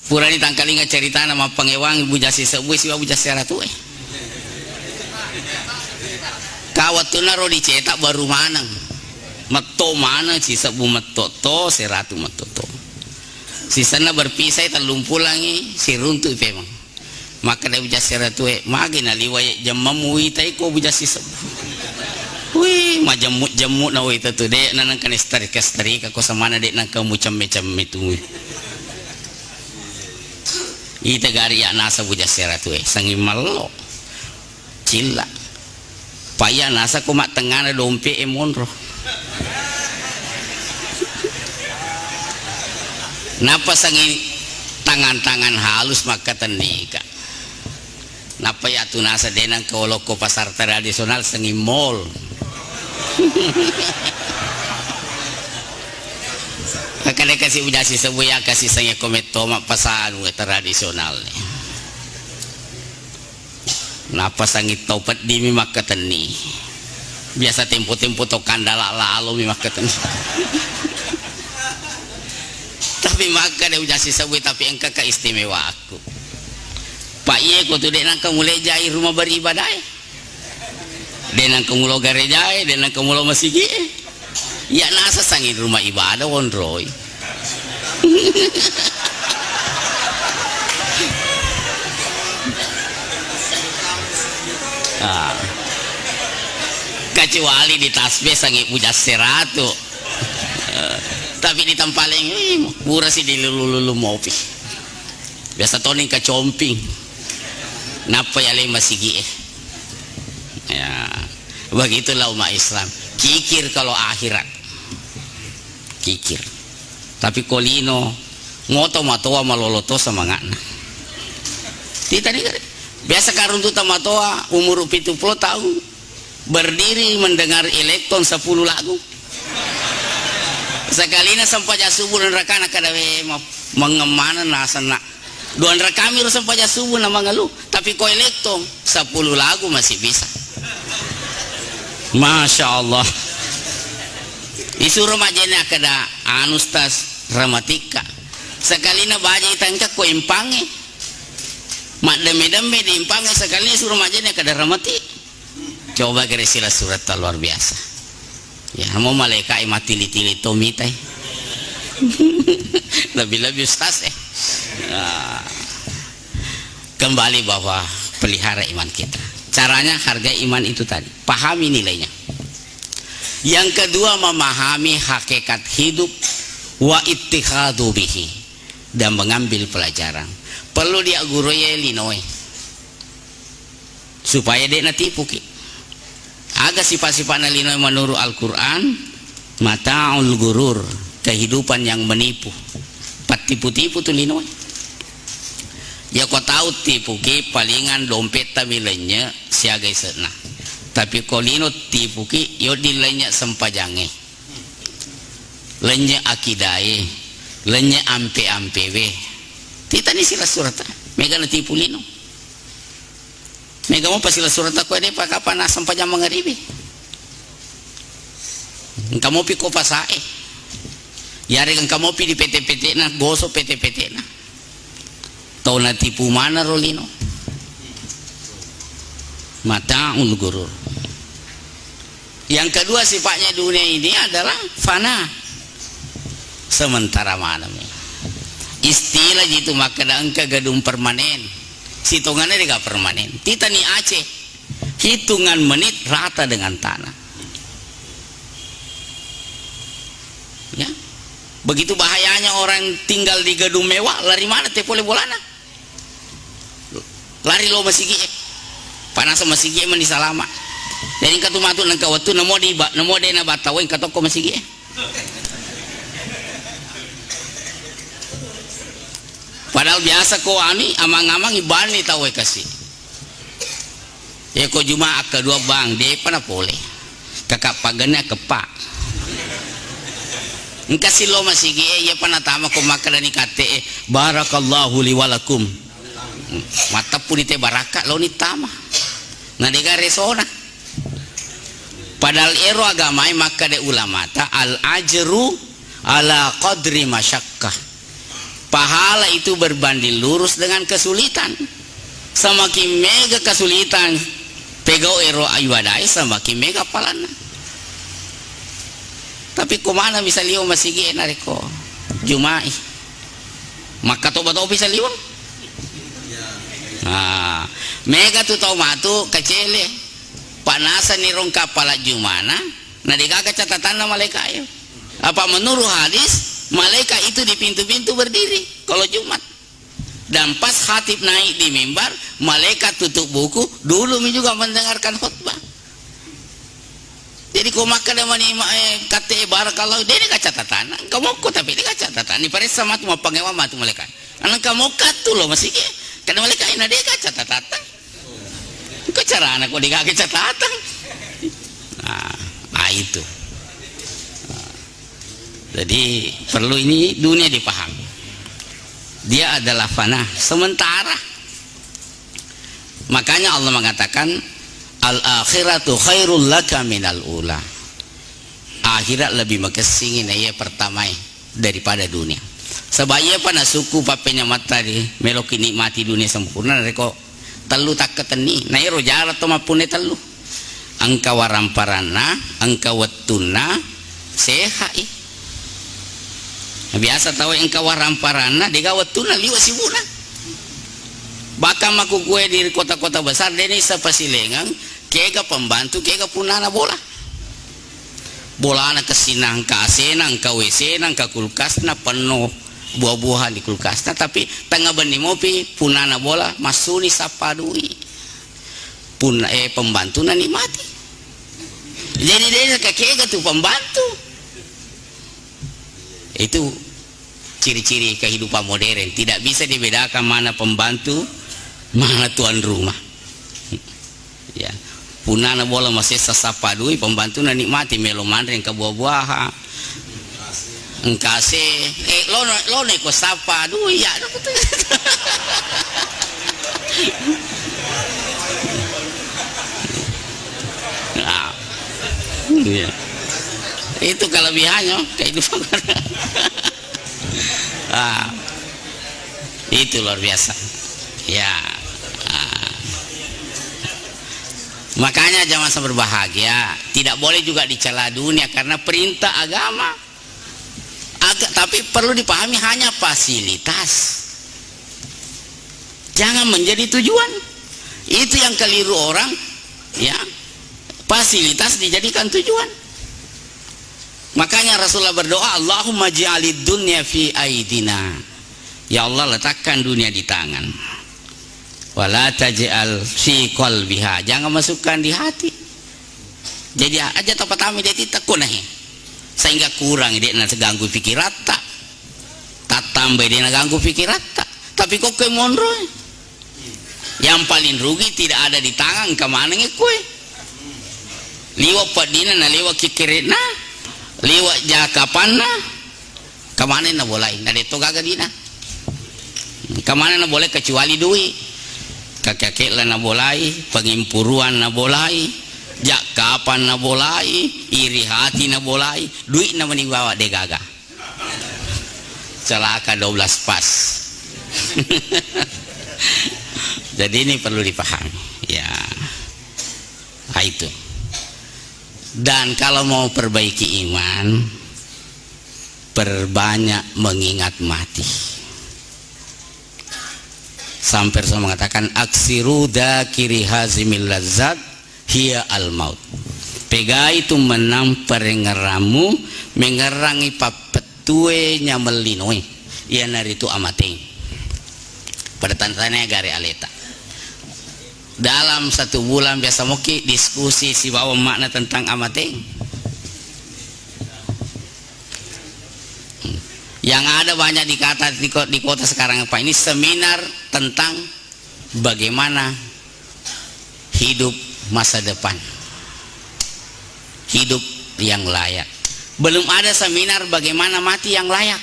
pura ni tangkalinga cerita nama pangewang bujasi sebuah si bujasi ratu kawat tu naro dicetak baru manang meto mana si sebu meto to si ratu meto to si sana berpisah terlumpul lagi si runtuh memang maka dia bujasi ratu magin aliway jam mamui tai ko bujasi sebu wih majemut na wih tu dek nanang kanestari kako samana dek nang kamu cem itu ita gari ya nasa bujasi ratu sangi malo cila payah nasa kumak tengah na dompe monro napa sangi tangan-tangan halus maka tenika napa ya tu nasa denang koloko pasar tradisional sangi mall kakak kasih bujasi sebuah kasih sangi komet tomak pasan tradisional nih napa sangi topat di mimak keteni biasa tempo-tempo to kandala lalu mimak keteni tapi maka dia bujasi sebuah tapi engkau keistimewa aku pak iya kau tu dek nang mulai jahit rumah beribadah dek nang mulai garejai dek nang mulai masjid ya nasa sangi rumah ibadah wondroy kecuali di tasbih sangi puja seratu tapi di tampaling murah sih di lulu mopi biasa toning kecomping napa ya lima sigi ya begitulah umat Islam kikir kalau akhirat kikir tapi kolino ngoto matoa maloloto sama ngana tadi biasa karun tu tamatoa umur 70 tahun berdiri mendengar elektron 10 lagu sekalinya sampai subuh dan rakana kadawe mengemana nasana duan rakami sampai subuh nama ngalu tapi ko elektron 10 lagu masih bisa Masya Allah isuruh majena kada anustas ramatika sekalina baja itangka ko impange mak deme-deme diimpange sekalina suruh majena kada ramati coba kira sila surat luar biasa ya mau malaikat mati tili tomitai lebih ustaz kembali bahwa pelihara iman kita caranya harga iman itu tadi pahami nilainya yang kedua memahami hakikat hidup wa ittikhadu bihi dan mengambil pelajaran perlu dia guru ye linoy supaya dia natipu ki aga sifat-sifat linoy menurut Al-Quran mata'ul gurur kehidupan yang menipu patipu-tipu tuh linoy ya kau tahu tipu ki palingan dompet tamilenya siagai senah tapi kolino tipu ki yo dilenya sempajange lenya akidai lenya ampe-ampe we tita ni sila surata mega na tipu lino mega mo pa sila surata ko ade pa kapan na sampajang mangaribi engkau pi ko pasae yari engkau pi di PT-PT na goso PT-PT na tau na tipu mana rolino mata'ul gurur yang kedua sifatnya dunia ini adalah fana sementara mana istilah gitu maka angka gedung permanen hitungannya juga permanen kita nih Aceh hitungan menit rata dengan tanah ya begitu bahayanya orang tinggal di gedung mewah lari mana teh boleh bolana lari lo masih panas masih gie mandi salama jadi katu matu nang kawatu namo de na batawen katoko masih gie padahal biasa ko ani amang-amang ibani tawe kasih ya ko jumaah kedua bang de pana boleh kakak pagana kepak engkasi lo masih gie ya pana tama ko makadani kate barakallahu liwalakum mata pun ite baraka lo ni tama nah dega resona padahal ero agama maka de ulama ta al ajru ala qadri masyakkah pahala itu berbanding lurus dengan kesulitan. Semakin mega kesulitan pegau ero aywadai semakin mega palana. Tapi kumana bisa liu masigi nariko Jumai maka tobat bisa liu. Nah, mega tu tau matu kecele panasan ni rong kapala Jumana na digaga catatan na malaikat ayo. Apa menurut hadis malaikat itu di pintu-pintu berdiri kalau Jumat. Dan pas khatib naik di mimbar, malaikat tutup buku, dulu juga mendengarkan khutbah. Jadi kau makan dengan kata barakallah, dia ni catatan. Kau mau kau tapi dia catatan. Ni paris sama tu mau panggil mama tu malaikat. Anak kamu katu loh masih ke? Karena malaikat ini dia catatan. Kau cara anak kau dia catatan. Nah itu. Jadi perlu ini dunia dipahami. Dia adalah fana sementara. Makanya Allah mengatakan al-akhiratu khairul laka minal ula. Akhirat lebih makasingin ya pertama daripada dunia. Sebab ia pana suku papenya mata di meloki nikmati dunia sempurna reko telu tak keteni. Na iro jarat to mapune telu. Angka waramparana, angka wattuna sehai. Biasa tahu engkau waramparana digawat tuna liwa sibuna. Bakal maku gue di kota-kota besar deni sapasilengang kega pembantu kega punana bola. Bola anak kesinang ka asenang ka WC nang ka kulkasna penuh buah-buahan di kulkasna tapi tengah benih mopi punana bola masuni sapadui. Pembantu na nikmati. Jadi dia kega tuh pembantu. Itu ciri-ciri kehidupan modern, tidak bisa dibedakan mana pembantu mana tuan rumah. Ya, punana bola masih sasapadui pembantu na nikmati melo mandring ke buah-buahan engkase lo neko sapadui ya nah, ya. Itu kelebihannya kehidupan. Itu luar biasa ya. Makanya jangan sampai berbahagia, tidak boleh juga dicela dunia karena perintah agama. Tapi perlu dipahami hanya fasilitas, jangan menjadi tujuan. Itu yang keliru orang ya, fasilitas dijadikan tujuan. Makanya Rasulullah berdoa, Allahumma ja'alid dunya fi aidina. Ya Allah, letakkan dunia di tangan. Wala taj'al fi qalbiha. Jangan masukkan di hati. Jadi aja tempat kami dia tidak kunahi. Sehingga kurang dia nak ganggu pikiran tak. Tak tambah dia nak ganggu pikiran tak. Tapi kok kue monro. Yang paling rugi tidak ada di tangan kemana kue. Liwa padina na liwa kikirina. Liwat jakapan na kemana na boleh na dito gagadina kemana na boleh kecuali duit kakek lah na boleh pengimpuruan na boleh jakapan na boleh iri hati na boleh duit na menibawa de gaga celaka 12 pas. Jadi ini perlu dipahami ya. Nah, itu. Dan kalau mau perbaiki iman, perbanyak mengingat mati. Sampai Rasul mengatakan aksiru dzakiri hazimil lazzat hiya al maut. Pegai itu menampar ngeramu mengerangi papetue nyamelinoi. Ia nari itu amating. Pada tanda-tandanya gare aleta. Dalam 1 bulan biasa moki diskusi si bawa makna tentang amating. Yang ada banyak dikata di kota sekarang apa ini seminar tentang bagaimana hidup masa depan, hidup yang layak. Belum ada seminar bagaimana mati yang layak.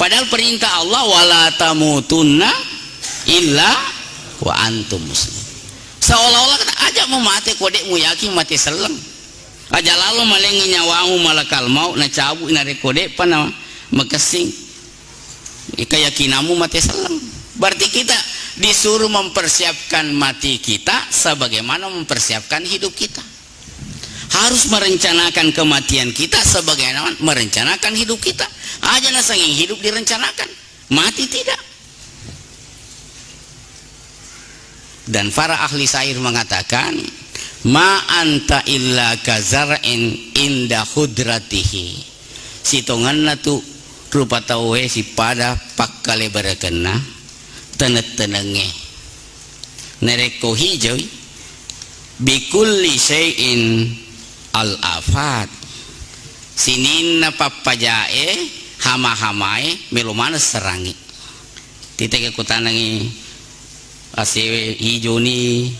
Padahal perintah Allah wala tamutunna illa wa antum muslim. Seolah-olah kata ajak mau mati kodek mu yakin mati seleng. Aja lalu malengi nyawamu malakal maut na cabut na kodek pana makasing. Keyakinamu mati selang. Berarti kita disuruh mempersiapkan mati kita sebagaimana mempersiapkan hidup kita. Harus merencanakan kematian kita sebagaimana merencanakan hidup kita. Aja nasanging hidup direncanakan, mati tidak. Dan para ahli syair mengatakan, ma anta illa kazar'in inda hudratihi. Sitonganna tu rupa tawe si pada pakkale barakena tenet-tenenge nereko hijau bikulli syai'in al-afat sininna papajae hama-hamae melumana serangi titeke kutanangi ase hijau ni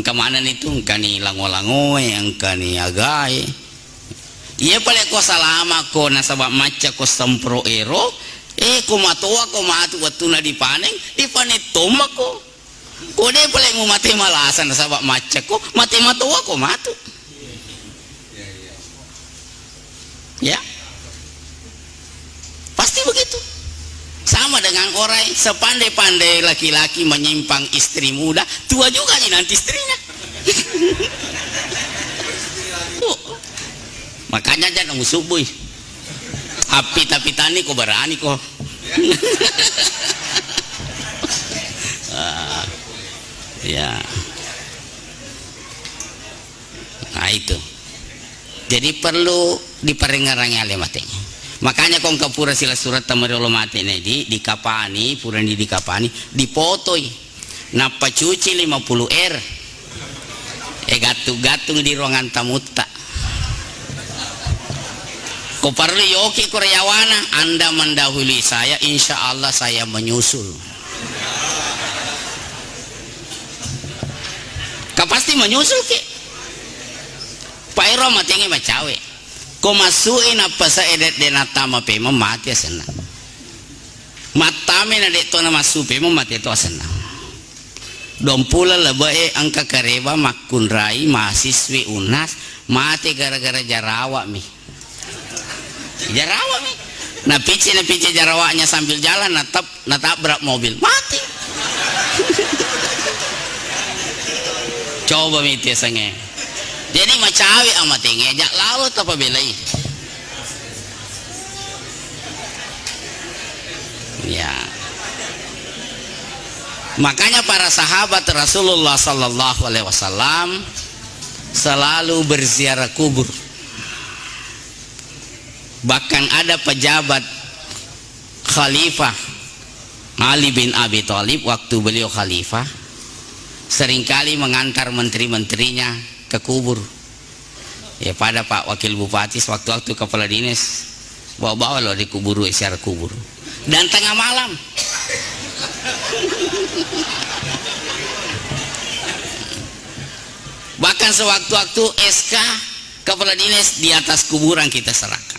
kemana itu engkani lango-lango engkani agai iya pale ko salama ko nasabab maca ko sempro ero ko matoa ko matu watuna dipaneng toma ko kode pale mo mate malasan nasabab maca ko mate matoa ko matu ya pasti begitu. Sama dengan orang sepandai-pandai laki-laki menyimpang istri muda, tua juga nih nanti istrinya. Makanya jangan subuh api tapi tani kok berani kok. Ya, nah itu. Jadi perlu diperengarangi oleh matanya. Makanya kong kapura sila surat tamarolo mati di kapani purani di kapani dipotoi napa cuci 50 gatung-gatung di ruangan tamuta ko parli yoki koryawana Anda mendahului saya insya Allah saya menyusul pasti menyusul ke Pak Ero matingi macawe ko masukin apa sa edet denata mape mati senang matame na deto na masupe mati to senang dompula lebae angka kareba makun rai mahasiswi unas mati gara-gara jarawa mi na pici jarawanya sambil jalan natabrak mobil mati coba miti sange. Jadi macawi amat ngejak lalu apa belai ya. Makanya para sahabat Rasulullah sallallahu alaihi wasallam selalu berziarah kubur. Bahkan ada pejabat Khalifah Ali bin Abi Thalib waktu beliau khalifah seringkali mengantar menteri-menterinya ke kubur ya pada Pak Wakil Bupati waktu-waktu kepala dinas bawa-bawa loh di kubur ziarah kubur dan tengah malam bahkan sewaktu-waktu SK kepala dinas di atas kuburan kita serahkan.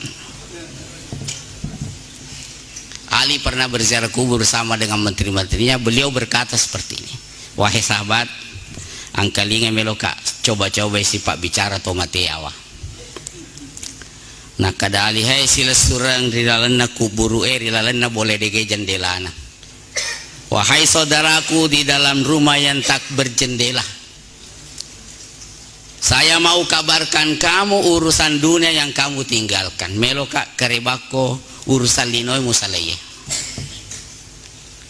Ali pernah berziarah kubur bersama dengan menteri-menterinya. Beliau berkata seperti ini, wahai sahabat angkalinga meloka coba-coba si Pak bicara to mateawa nah kada alihai sila surang rilalanna kuburu rilalanna boleh dege jendelana wahai saudaraku di dalam rumah yang tak berjendela saya mau kabarkan kamu urusan dunia yang kamu tinggalkan meloka kerebako urusan linoi musalaye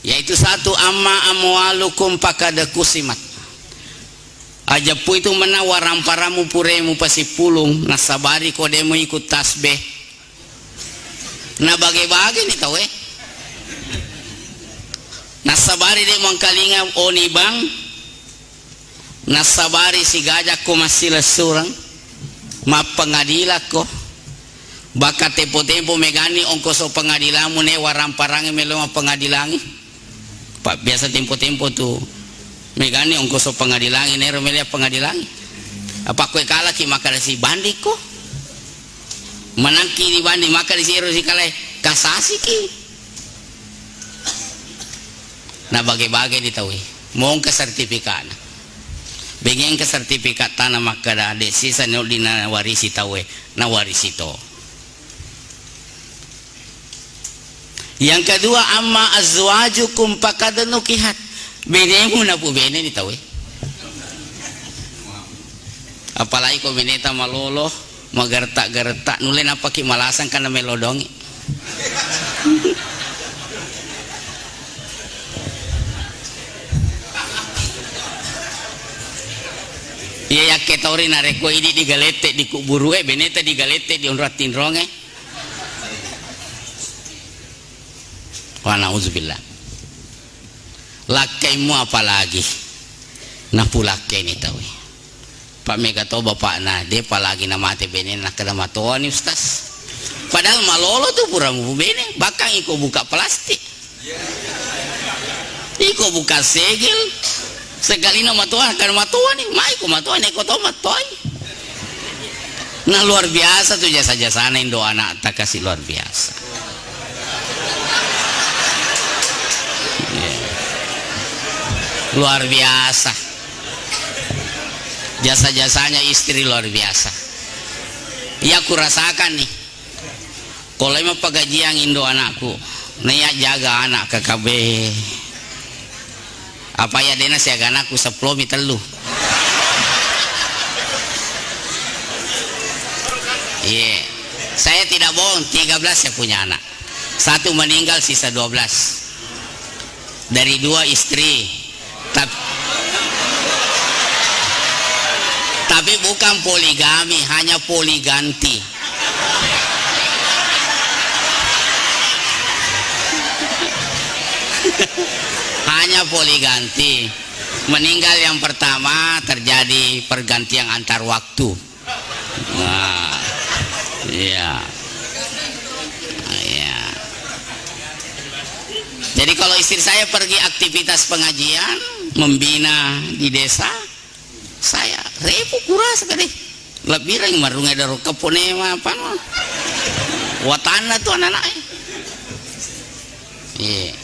yaitu satu amma amwalukum pakada kusimat aja pu itu menawar ramparamu puremu pasi pulung nasabari kodemu ikut tasbih na bage-bage nih tahu nasabari de mangkalinga oni bang nasabari si gajah ko masila surang mapangadila ko baka tempo-tempo megani ongkoso pengadilamu ne waramparang melo pengadilangi pak biasa tempo-tempo tuh megani ongkoso pengadilangi nero melia pengadilangi apa kue kalah ki maka si bandi ko menangki di bandi maka di siro si kalah kasasi ki nah bage-bage ditahui mau ke sertifikat bengen ke sertifikat tanah maka dah de sisa nol dina warisi tawe na warisi to Yang kedua, amma azwajukum faqad nukihat. Benemu na po bene ni tawe. Apalagi ko beneta malolo, magarta-garta, nulen apa ki malasan kana melodongi. Iya yakke tauri nareko ini digalete di kuburu beneta digalete di onratin ronge. Wa nauzubillah. Lakaimu apalagi nah pulakke ni tahu Pak Mega tau bapak nah dia apalagi nama te bene nak kena matoa ni ustaz padahal malolo tuh purang bene bakang iko buka plastik iko buka segel sekali nama matoa kan matoa nih mai ko matoa nih ko tomat toy nah luar biasa tuh jasa-jasana Indo anak tak kasih luar biasa. Luar biasa jasa-jasanya istri luar biasa ya aku rasakan nih kalau emang pagajian Indo anakku nih jaga anak KKB apa ya dena siaga anakku 10 telu iya saya tidak bohong 13 saya punya anak satu meninggal sisa 12 dari 2 istri tapi bukan poligami hanya poliganti hanya poliganti meninggal yang pertama terjadi pergantian antar waktu nah iya iya jadi kalau istri saya pergi aktivitas pengajian membina di desa saya repu kuras sekali lebih ring marungnya dari keponema apa watana tuh anak-anaknya yeah.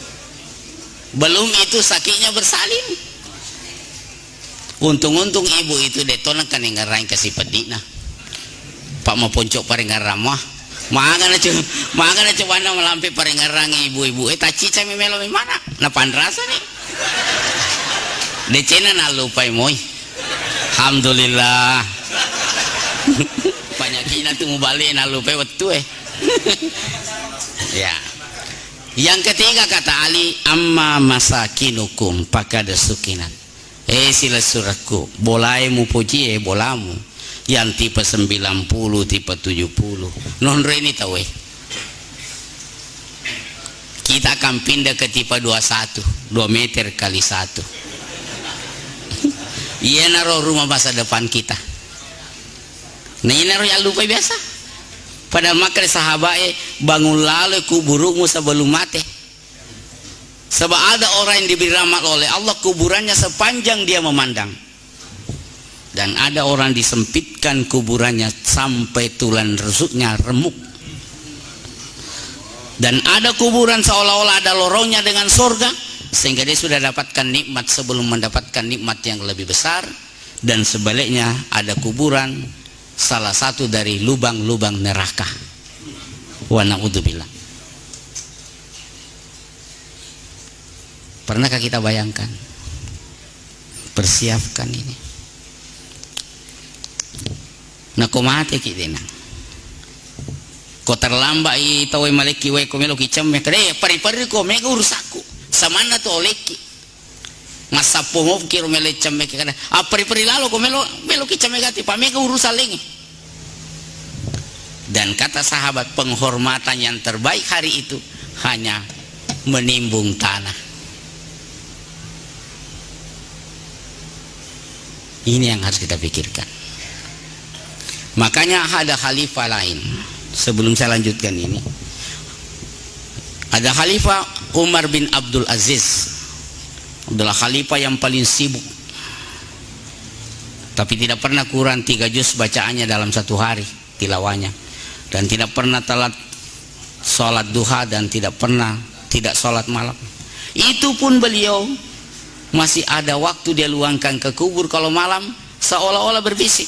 Belum itu sakitnya bersalin untung-untung ibu itu detonan kan yang ngarain kasih pedina pak mau poncok paringan ramah makanya coba melampi paringan rang ibu-ibu taci cami melo mana napan rasa nih decena na lupa moy alhamdulillah banyakina tuh mau balik na lupa waktu ya. Yang ketiga kata Ali amma masakinukum pakada sukinan sila suraku bolai mu puji bolamu yang tipe 90 tipe 70 non reni tahu kita akan pindah ke tipe 21 2 meter kali 1 iya naruh rumah masa depan kita nah ini naruh yang lupa biasa pada makanya sahabat bangun lalu kuburmu sebelum mati sebab ada orang yang diberi rahmat oleh Allah kuburannya sepanjang dia memandang dan ada orang disempitkan kuburannya sampai tulang rusuknya remuk dan ada kuburan seolah-olah ada lorongnya dengan surga sehingga dia sudah dapatkan nikmat sebelum mendapatkan nikmat yang lebih besar dan sebaliknya ada kuburan salah satu dari lubang-lubang neraka wa na'udzubillah. Pernahkah kita bayangkan persiapkan ini nah komate kita ko terlambat tahu maleki we ko melo kicam me kare pari-pari ko mega urusaku samana to oleki masa pomo kiro mele chame kana apri lalu ko melo kicam mega ti pamega urusan lagi dan kata sahabat penghormatan yang terbaik hari itu hanya menimbung tanah. Ini yang harus kita pikirkan. Makanya ada khalifah lain. Sebelum saya lanjutkan ini, ada khalifah Umar bin Abdul Aziz, adalah khalifah yang paling sibuk, tapi tidak pernah kurang 3 juz bacaannya dalam satu hari tilawahnya, dan tidak pernah telat sholat duha dan tidak pernah tidak sholat malam. Itu pun beliau masih ada waktu dia luangkan ke kubur kalau malam, seolah-olah berbisik,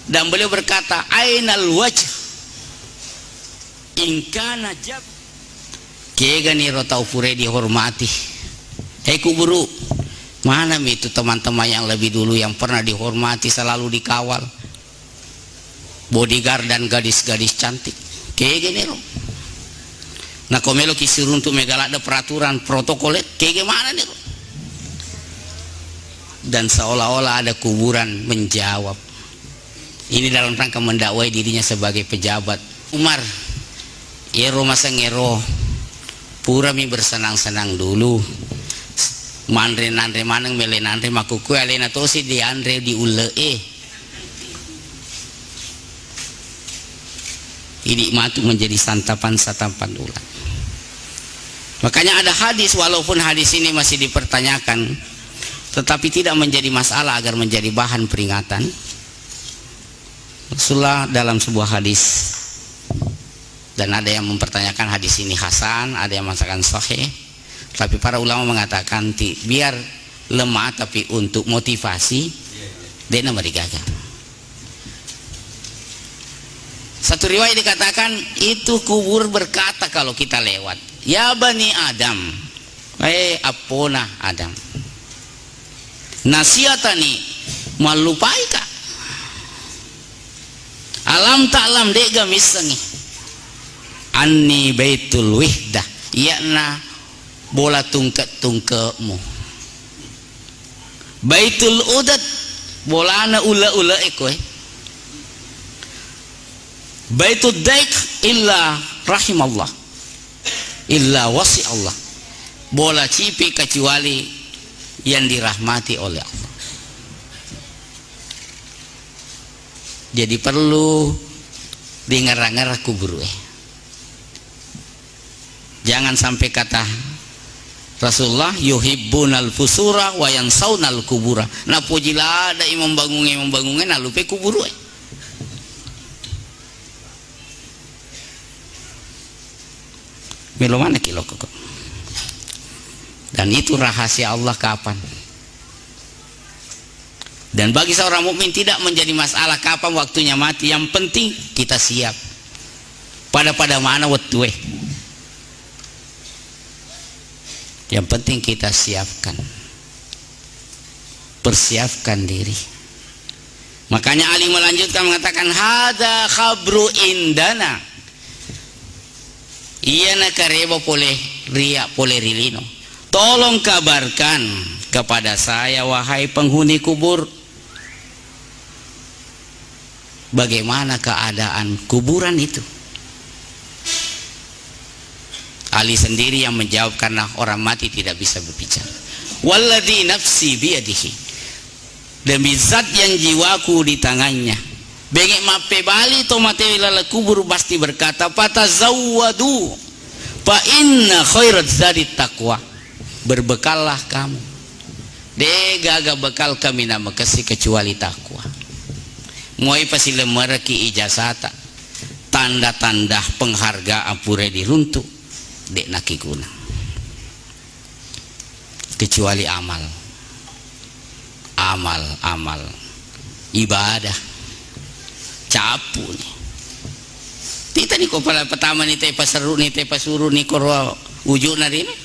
dan beliau berkata, ainal wajh in kana jab, Kega nih rotau pure dihormati. Hei kuburu, mana itu teman-teman yang lebih dulu yang pernah dihormati, selalu dikawal, bodyguard dan gadis-gadis cantik. Kega nih ro. Nah komelo kisir untuk megala ada peraturan protokolet. Kega mana nih ro. Dan seolah-olah ada kuburan menjawab. Ini dalam rangka mendakwai dirinya sebagai pejabat. Umar, ero masa ngero. Pura mi bersenang-senang dulu. Mandre nandre manang mele nandre makuku alena tosi di andre di ule ini matu menjadi santapan ulat. Makanya ada hadis, walaupun hadis ini masih dipertanyakan, tetapi tidak menjadi masalah agar menjadi bahan peringatan. Rasulullah dalam sebuah hadis, dan ada yang mempertanyakan hadis ini hasan, ada yang mengatakan sahih, tapi para ulama mengatakan biar lemah tapi untuk motivasi dia nama digagal. Satu riwayat dikatakan itu kubur berkata kalau kita lewat, ya bani Adam, apona Adam, nasihatani malupai ka alam ta'lam dega misangi anni baitul wihdah, yakna bola tungke-tungkemu, baitul udat bolana ula-ula ekoy, baitul daik illa rahimallah illa wasi Allah, bola cipi kecuali yang dirahmati oleh Allah. Jadi perlu dengar-dengar kubur. Jangan sampai kata Rasulullah yuhibbunal fusura wa yansaunal kubura. Nah pujila ada imam bangunge na lupa kubur. Melo mana kilo kok. Dan itu rahasia Allah kapan. Dan bagi seorang mukmin tidak menjadi masalah kapan waktunya mati, yang penting kita siap. Pada mana waktu. Yang penting kita siapkan, persiapkan diri. Makanya Ali melanjutkan mengatakan hada khabru indana, iya nakarebo pole ria pole rilino, tolong kabarkan kepada saya wahai penghuni kubur, bagaimana keadaan kuburan itu. Ali sendiri yang menjawab karena orang mati tidak bisa berbicara. Walladzi nafsi biyadihi, demi zat yang jiwaku di tangannya. Bengek mape bali to mate lala kubur pasti berkata fatazawwadu fa inna khairat zadi taqwa. Berbekallah kamu. Gaga bekal kami nama kasih kecuali takwa. Muai pasti lemeraki ijazata. Tanda-tanda penghargaan pure diruntuk. Dek naki guna kecuali amal ibadah capu nih kita nih kepala pertama nih teh paseru nih teh pasuru nih korwa ujung nari nih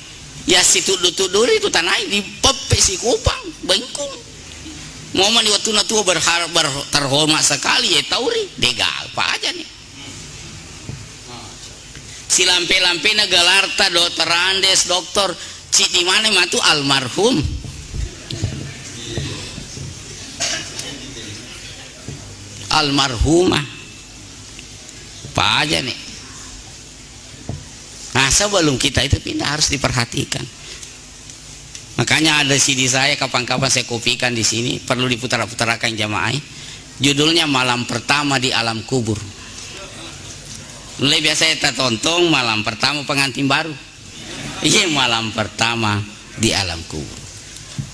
ya si tudur itu tanah di pepe si kupang bengkung momen di waktu natua berharap terhormat sekali ya tauri dega apa aja nih si lampe-lampe nagalarta dokter Andes dokter citi mana matu almarhum almarhumah apa aja nih. Nah sebelum kita itu pindah harus diperhatikan. Makanya ada CD saya kapan-kapan saya kopikan di sini, perlu diputar-putarakan jamaah. Judulnya Malam Pertama di Alam Kubur. Mulai biasa kita tonton malam pertama pengantin baru. Iya malam pertama di alam kubur.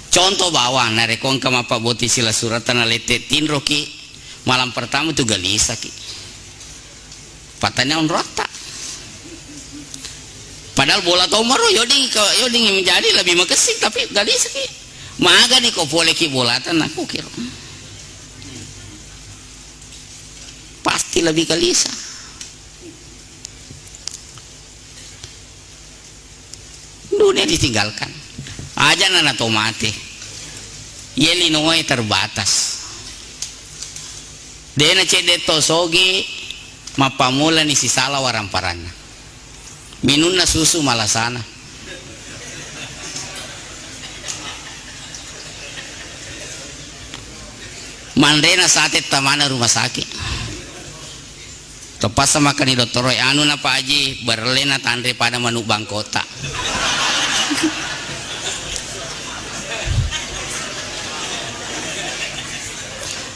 Contoh bawah narekong kama Pak Boti sila suratan letetin roki malam pertama tu galisa ki. Patanya on rata. Padahal bola tomaro yoding menjadi lebih makesik tapi galisa ki. Maga nih kok boleh ki bolatan aku kira. Pasti lebih galisa. dunia ditinggalkan aja nana tomate yeli noe terbatas dena cede tosogi mapamula ni sisala waramparana minunna susu malasana mandena sate tamana rumah sakit tepas sama kani dokter Roy anu na Pak Haji berlena tandre pada manuk bangkota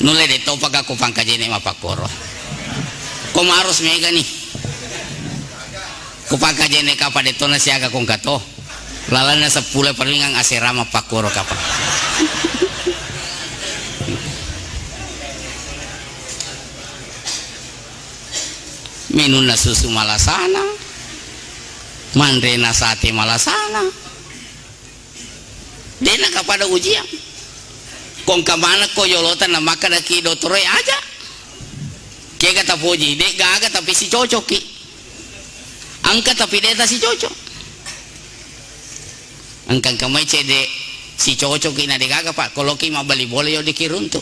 nule de topak aku pangkajene mapakoro komaros mega nih kupangkajene kapadetona siaga kong kato lalana 10 perlingang aserama pakoro kapan minuna susu malasana mandrena sate malasana dena kapada ujian kong kamana ko yolotan na maka daki doktore aja kaya kata puji dek gaga tapi si cocok ki angka tapi deta si cocok angkang kamay cede si cocok ki na dek gaga pak kalau ki mabali boleh yo dikirunto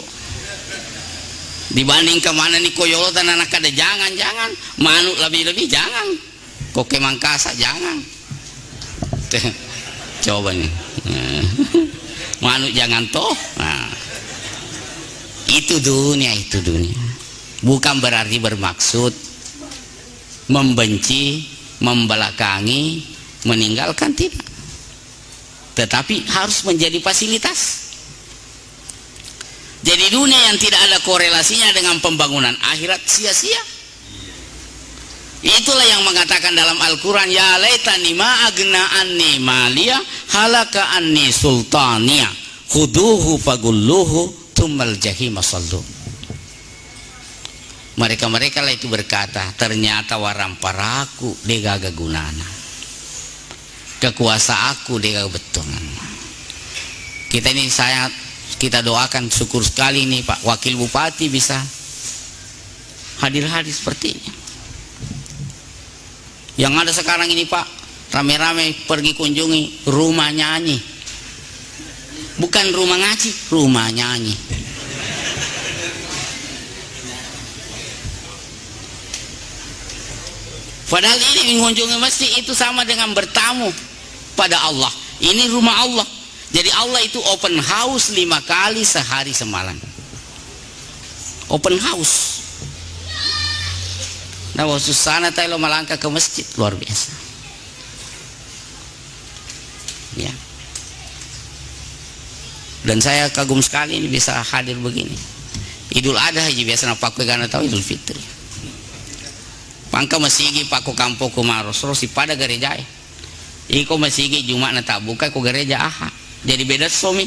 dibanding kemana nih koyolotan anak kada jangan manuk lebih jangan kok kemangkasa jangan coba nih manuk jangan toh nah, itu dunia bukan berarti bermaksud membenci membelakangi meninggalkan tidak tetapi harus menjadi fasilitas. Jadi dunia yang tidak ada korelasinya dengan pembangunan akhirat sia-sia. Itulah yang mengatakan dalam Al-Quran ya laitani ma agna anni maliya halaka anni sultaniya khuduhu fagulluhu tummal jahima sallu. Mereka-mereka lah itu berkata ternyata waramparaku degaga gunana kekuasa aku degaga betul. Kita ini kita doakan syukur sekali nih Pak Wakil Bupati bisa hadir-hadir sepertinya. Yang ada sekarang ini Pak rame-rame pergi kunjungi rumah nyanyi, bukan rumah ngaji, rumah nyanyi. Padahal ini mengunjungi masjid itu sama dengan bertamu pada Allah. Ini rumah Allah. Jadi Allah itu open house 5 kali sehari semalam. Open house. Nah, waktu sana tayo melangkah ke masjid luar biasa. Ya. Dan saya kagum sekali ini bisa hadir begini. Idul Adha aja biasa nak karena tahu Idul Fitri. Pangka masigi paku kampo kumaros terus pada gereja. Iko masigi Jumat na tak buka ko gereja aha. Jadi beda suami.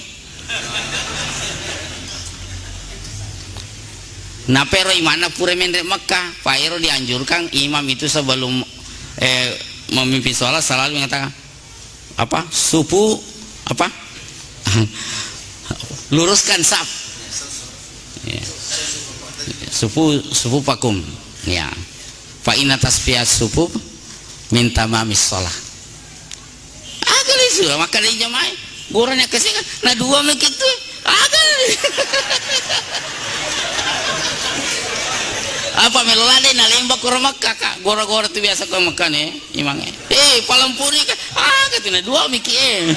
Nah pero imana pura mendre Mekah, Pak Ero dianjurkan imam itu sebelum memimpin sholat selalu mengatakan apa? Supu apa? Luruskan saf. Ya. Supu pakum. Ya. Fa inna tasfiyat supu minta mamis sholat. Agak isu maka di jamaah. Goranya kesini kan, nah 2 begitu, agak. Apa melolade na lembak kurang kakak, gora-gora tu biasa kau makan imangnya. Palampuri kan, agak tu na 2 mikir.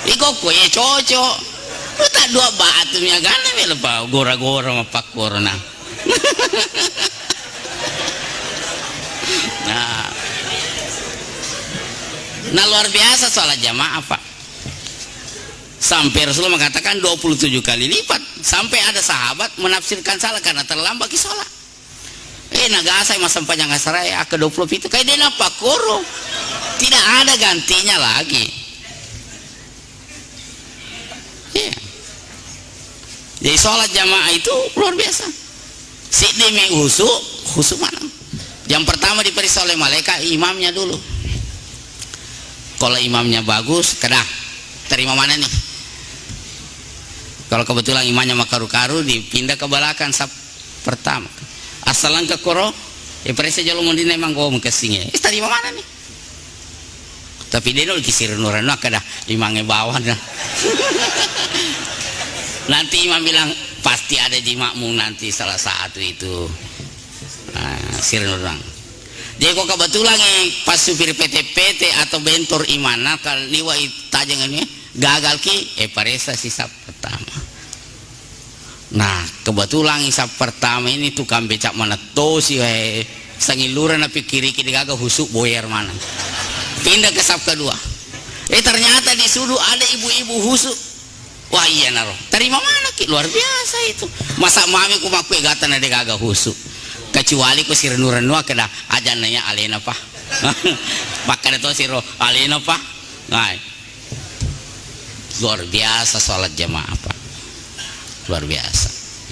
Iko kue cocok, kita 2 batu miya gana melebau, gora-gora mapak corona. Nah luar biasa sholat jamaah Pak. Sampai Rasulullah mengatakan 27 kali lipat. Sampai ada sahabat menafsirkan salah karena terlambat ke sholat. Nagasay masampanyang asaray ke 20 itu kayak dia apa koro. Tidak ada gantinya lagi. Yeah. Jadi sholat jamaah itu luar biasa. Si demi khusyuk mana? Yang pertama diperiksa oleh malaikat imamnya dulu. Kalau imamnya bagus, kedah terima mana nih? Kalau kebetulan imamnya makaru-karu dipindah ke belakang saf pertama. asalan ke koro presa jalo mau dina emang gua mengkesingnya tadi mana nih tapi dia nol kisir nuran kada imangnya bawah nah. Nanti imam bilang pasti ada jimakmu nanti salah satu itu sir nurang. Jadi kok kebetulan pas supir PT-PT atau bentor imana kalau liwa tajangannya gagal ki paresa sisa pertama. Nah kebetulan isap pertama ini tukang becak mana tuh sih sangiluran tapi kiri gagal husuk boyer mana. Pindah ke sap kedua. Ternyata disuruh ada ibu-ibu husuk. Wah iya naro. Terima mana ki luar biasa itu. Masa mami ku makwe gatan ada gagal husuk. Kecuali ku sir nuranua kena aja nanya alena pak maka itu siro alena pak nah, luar biasa sholat jamaah pak luar biasa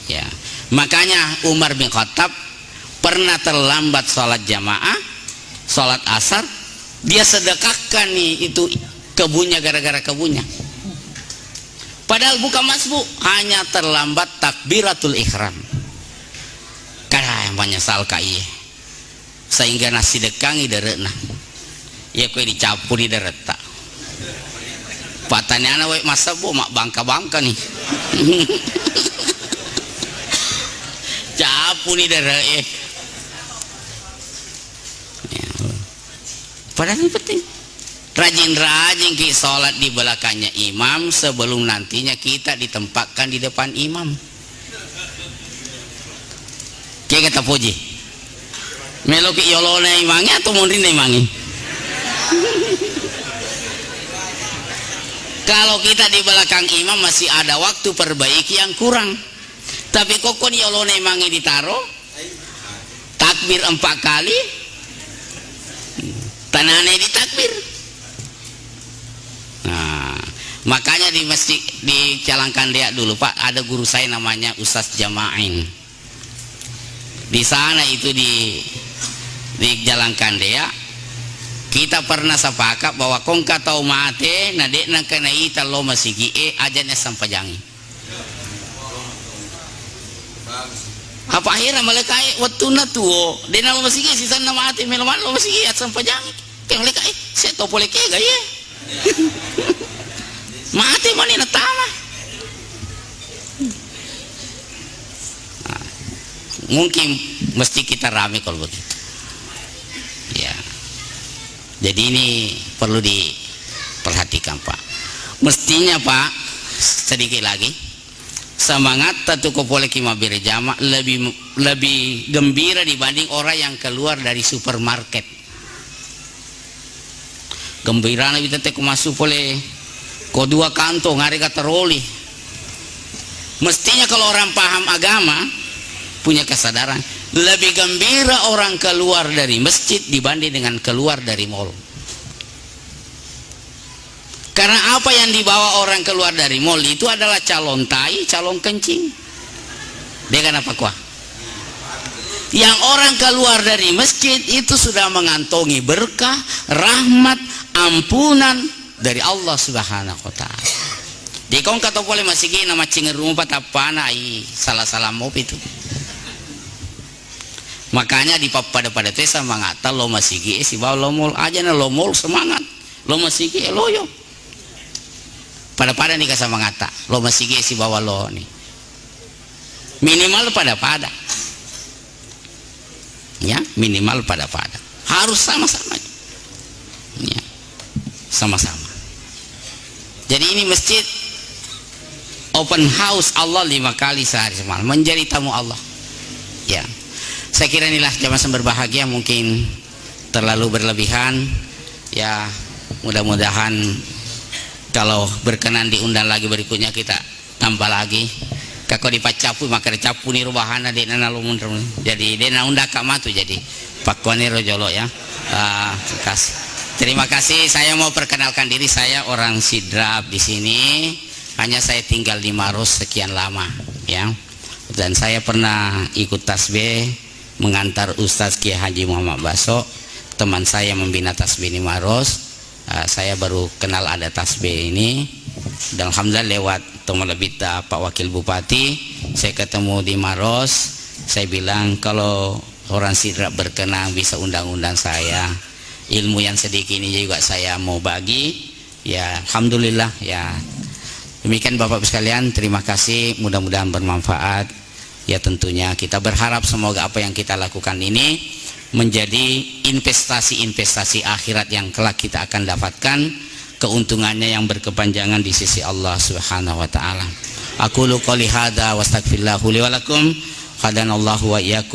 ya makanya Umar bin Khattab pernah terlambat sholat jamaah sholat asar dia sedekahkan nih itu kebunnya gara-gara kebunnya padahal bukan masbuk hanya terlambat takbiratul ihram yang menyesal kai sehingga nasi dekangi derena ya kue dicapu di dereta patanya anak masa bu mak bangka nih capu nih dereta ya. Padahal ini penting rajin-rajin ki sholat di belakangnya imam sebelum nantinya kita ditempatkan di depan imam. Kayak kata puji meloki yolona imangi atau mundin imangi kalau kita di belakang imam masih ada waktu perbaiki yang kurang tapi kokon yolona imangi ditaruh takbir 4 kali tanahnya ditakbir nah makanya di masjid di Calangkan Dea dulu pak ada guru saya namanya Ustaz Jamain. Di sana itu di Jalan Kandea kita pernah sepakat bahwa kongka tau mate nadek nang kena ita lo masigi ajannya sampajangi apa akhirnya mereka waktu na tuo de na lo masigi sisa na mate meloman lo masigi at sampajangi kaya mereka saya tau boleh kaya gaya mate mana na tama mungkin mesti kita rame kalau begitu ya jadi ini perlu diperhatikan pak mestinya pak sedikit lagi semangat tatu kopolek ima berjamaah lebih gembira dibanding orang yang keluar dari supermarket gembira nabi tete masuk oleh ko 2 kantong hari kata roli mestinya kalau orang paham agama punya kesadaran lebih gembira orang keluar dari masjid dibanding dengan keluar dari mall karena apa yang dibawa orang keluar dari mall itu adalah calon tai calon kencing dia kan apa kuah yang orang keluar dari masjid itu sudah mengantongi berkah rahmat ampunan dari Allah Subhanahu wa ta'ala di kong kata boleh masih gini nama cinger rumah tapana salah-salah mop itu makanya di pada tesa mengata lo masih si bawa lo mol aja na lo mol semangat lo masih lo yo pada nih kasih mengata lo masih si bawa lo nih minimal pada ya minimal pada harus sama-sama ya sama-sama jadi ini masjid open house Allah 5 kali sehari semalam menjadi tamu Allah ya saya kira inilah jamaah berbahagia mungkin terlalu berlebihan ya mudah-mudahan kalau berkenan diundang lagi berikutnya kita tambah lagi kako dipacapu maka dicapu nih rubahana di nana lumundur jadi dena unda kamatu jadi pakuani rojolo ya terima kasih saya mau perkenalkan diri saya orang Sidrap di sini hanya saya tinggal di Maros sekian lama ya dan saya pernah ikut tasbih mengantar Ustadz Kiai Haji Muhammad Baso teman saya membina tasbih di Maros saya baru kenal ada tasbih ini dan alhamdulillah lewat teman lebih Pak Wakil Bupati saya ketemu di Maros Saya bilang kalau orang Sidrap berkenan bisa undang-undang saya, ilmu yang sedikit ini juga saya mau bagi. Ya alhamdulillah ya. Demikian Bapak Ibu sekalian, terima kasih, mudah-mudahan bermanfaat. Ya tentunya kita berharap semoga apa yang kita lakukan ini menjadi investasi-investasi akhirat yang kelak kita akan dapatkan keuntungannya yang berkepanjangan di sisi Allah Subhanahu wa taala. Aqulu qouli hadza wa astaghfirullah li wa lakum. Hadanallahu wa iyyakum.